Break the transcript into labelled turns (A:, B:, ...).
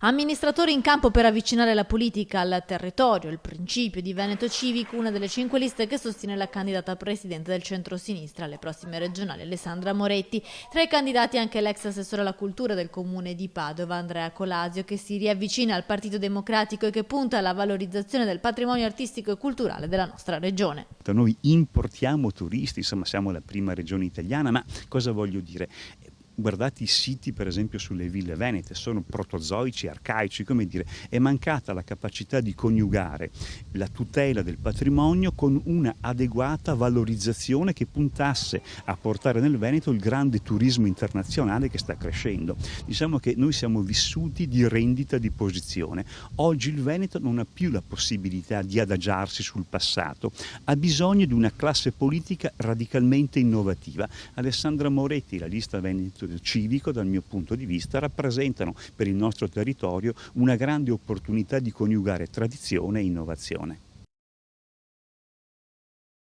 A: Amministratori in campo per avvicinare la politica al territorio, il principio di Veneto Civico, una delle 5 liste che sostiene la candidata presidente del centro-sinistra alle prossime regionali, Alessandra Moretti. Tra i candidati anche l'ex assessore alla cultura del comune di Padova, Andrea Colasio, che si riavvicina al Partito Democratico e che punta alla valorizzazione del patrimonio artistico e culturale della nostra regione.
B: Noi importiamo turisti, insomma siamo la prima regione italiana, ma cosa voglio dire? Guardate i siti per esempio sulle ville venete, sono protozoici, arcaici, come dire, è mancata la capacità di coniugare la tutela del patrimonio con una adeguata valorizzazione che puntasse a portare nel Veneto il grande turismo internazionale che sta crescendo. Diciamo che noi siamo vissuti di rendita di posizione. Oggi il Veneto non ha più la possibilità di adagiarsi sul passato, ha bisogno di una classe politica radicalmente innovativa. Alessandra Moretti, la lista Veneto Civico, dal mio punto di vista, rappresentano per il nostro territorio una grande opportunità di coniugare tradizione e innovazione.